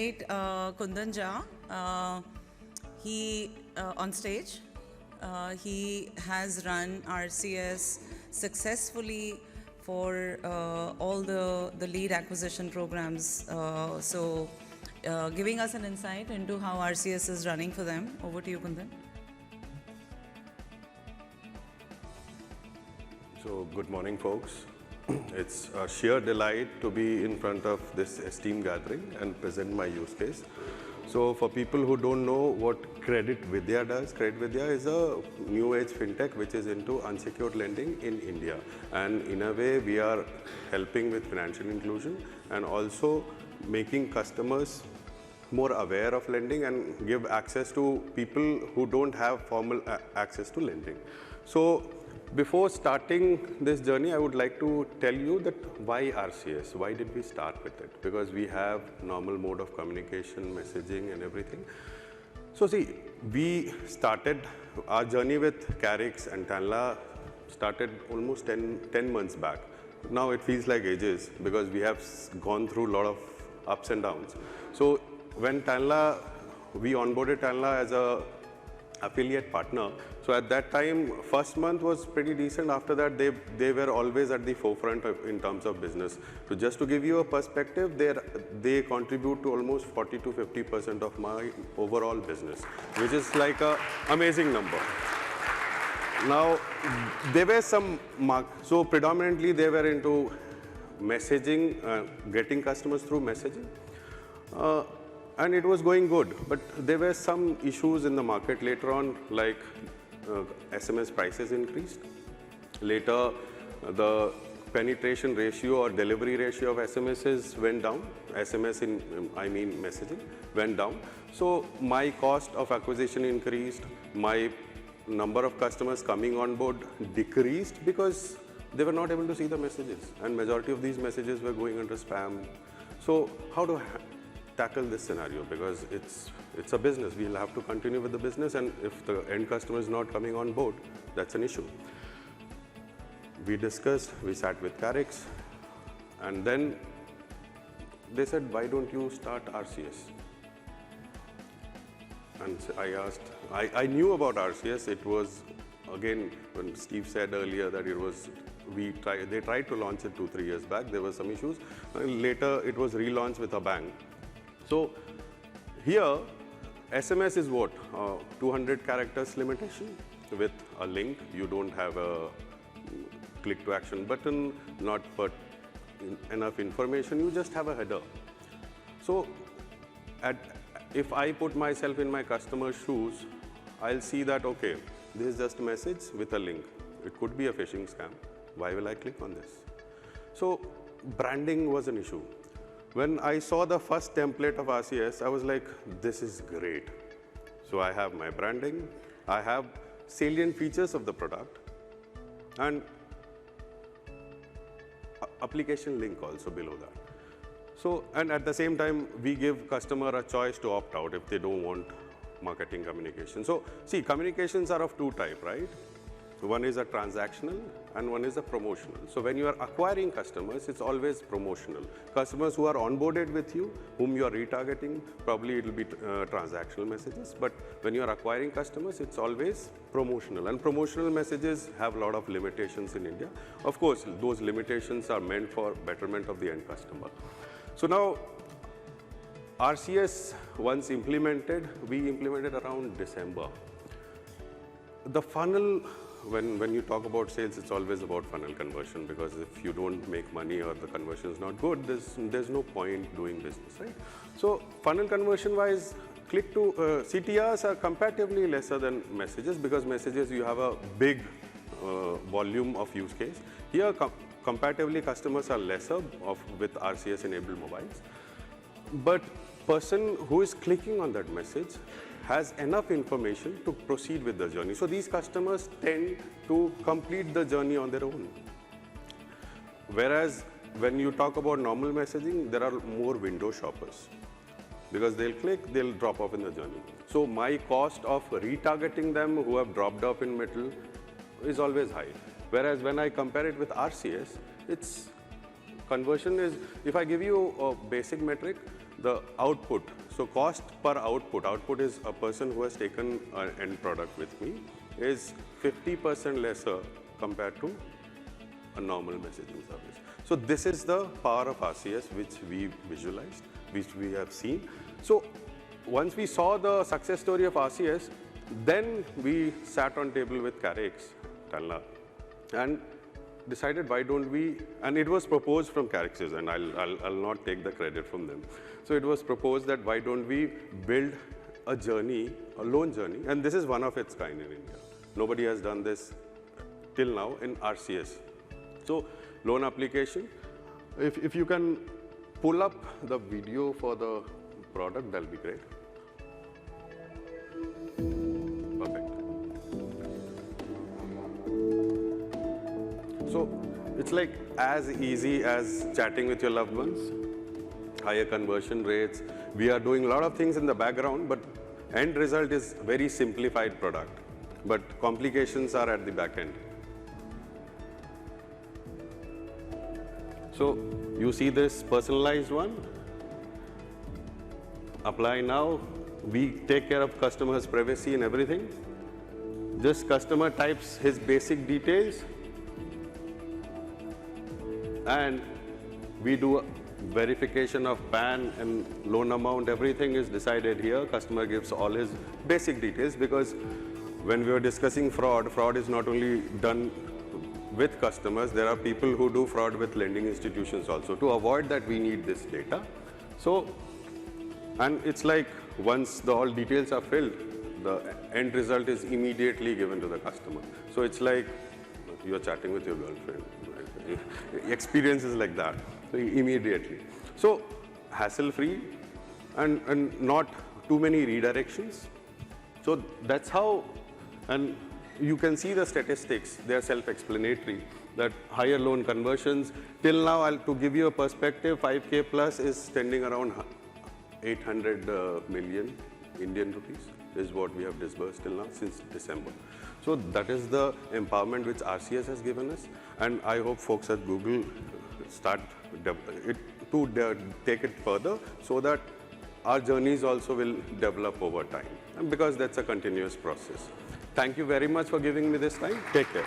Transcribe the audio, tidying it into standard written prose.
invite Kundan Jha. He on stage. He has run RCS successfully for all the lead acquisition programs. Giving us an insight into how RCS is running for them. Over to you, Kundan. So, good morning, folks. It's a sheer delight to be in front of this esteemed gathering and present my use case. So, for people who don't know what Credit Vidya does, Credit Vidya is a new age fintech which is into unsecured lending in India. And in a way, we are helping with financial inclusion and also making customers more aware of lending and give access to people who don't have formal access to lending. So, before starting this journey, I would like to tell you that why RCS? Why did we start with it? Because we have normal mode of communication, messaging and everything. So see, we started our journey with Carix and Tanla started almost 10 months back. Now it feels like ages because we have gone through a lot of ups and downs. So when Tanla, we onboarded Tanla as a affiliate partner. So at that time, first month was pretty decent. After that, they were always at the forefront in terms of business. So just to give you a perspective, they contribute to almost 40 to 50% of my overall business, which is like an amazing number. Now, there were some, so predominantly they were into messaging, getting customers through messaging. And it was going good, but there were some issues in the market later on, like SMS prices increased. Later, the penetration ratio or delivery ratio of SMSs went down. I mean messaging, went down. So my cost of acquisition increased. My number of customers coming on board decreased because they were not able to see the messages, and majority of these messages were going under spam. So how to tackle this scenario, because it's a business. We'll have to continue with the business, and if the end customer is not coming on board, that's an issue. We discussed, we sat with Carix, and then they said, why don't you start RCS? And I asked, I knew about RCS. It was, again, when Steve said earlier that it was, they tried to launch it 2-3 years back. There were some issues. Later, it was relaunched with a bang. So here, SMS is what? 200 characters limitation with a link. You don't have a click to action button, not put enough information. You just have a header. So if I put myself in my customer's shoes, I'll see that, okay, this is just a message with a link. It could be a phishing scam. Why will I click on this? So branding was an issue. When I saw the first template of RCS, I was like, this is great. So I have my branding, I have salient features of the product, and application link also below that. So, and at the same time, we give customer a choice to opt out if they don't want marketing communication. So see, communications are of two types, right? One is a transactional and one is a promotional. So when you are acquiring customers, it's always promotional. Customers who are onboarded with you, whom you are retargeting, probably it will be transactional messages. But when you are acquiring customers, it's always promotional. And promotional messages have a lot of limitations in India. Of course, those limitations are meant for betterment of the end customer. So now, RCS, once implemented, we implemented around December. The funnel, when you talk about sales, it's always about funnel conversion, because if you don't make money or the conversion is not good, there's no point doing business, right? So funnel conversion wise, click to CTRs are comparatively lesser than messages, because messages you have a big volume of use case. Here comparatively customers are lesser with RCS enabled mobiles, but person who is clicking on that message has enough information to proceed with the journey. So these customers tend to complete the journey on their own. Whereas when you talk about normal messaging, there are more window shoppers, because they'll click, they'll drop off in the journey. So my cost of retargeting them who have dropped off in middle is always high. Whereas when I compare it with RCS, its conversion is, if I give you a basic metric, the output. So cost per output is a person who has taken an end product with me is 50% lesser compared to a normal messaging service. So this is the power of RCS which we visualized, which we have seen. So once we saw the success story of RCS, then we sat on table with Carix, Tanla, and decided why don't we, and it was proposed from Carix's, and I'll not take the credit from them. So it was proposed that why don't we build a journey, a loan journey, and this is one of its kind in India. Nobody has done this till now in RCS. So loan application, if you can pull up the video for the product, that'll be great. Perfect. So it's like as easy as chatting with your loved ones, higher conversion rates. We are doing a lot of things in the background, but end result is very simplified product. But complications are at the back end. So you see this personalized one. Apply now. We take care of customer's privacy and everything. Just customer types his basic details, and we do verification of PAN and loan amount. Everything is decided here. Customer gives all his basic details, because when we were discussing fraud, fraud is not only done with customers, there are people who do fraud with lending institutions also. To avoid that, we need this data. So, and it's like once all details are filled, the end result is immediately given to the customer. So it's like you're chatting with your girlfriend. Experience is like that, so immediately. So hassle-free and not too many redirections. So that's how, and you can see the statistics, they are self-explanatory, that higher loan conversions. Till now, to give you a perspective, 5K plus is trending around 800 million Indian rupees is what we have disbursed till now since December. So that is the empowerment which RCS has given us, and I hope folks at Google start to take it further, so that our journeys also will develop over time, and because that's a continuous process. Thank you very much for giving me this time. Take care.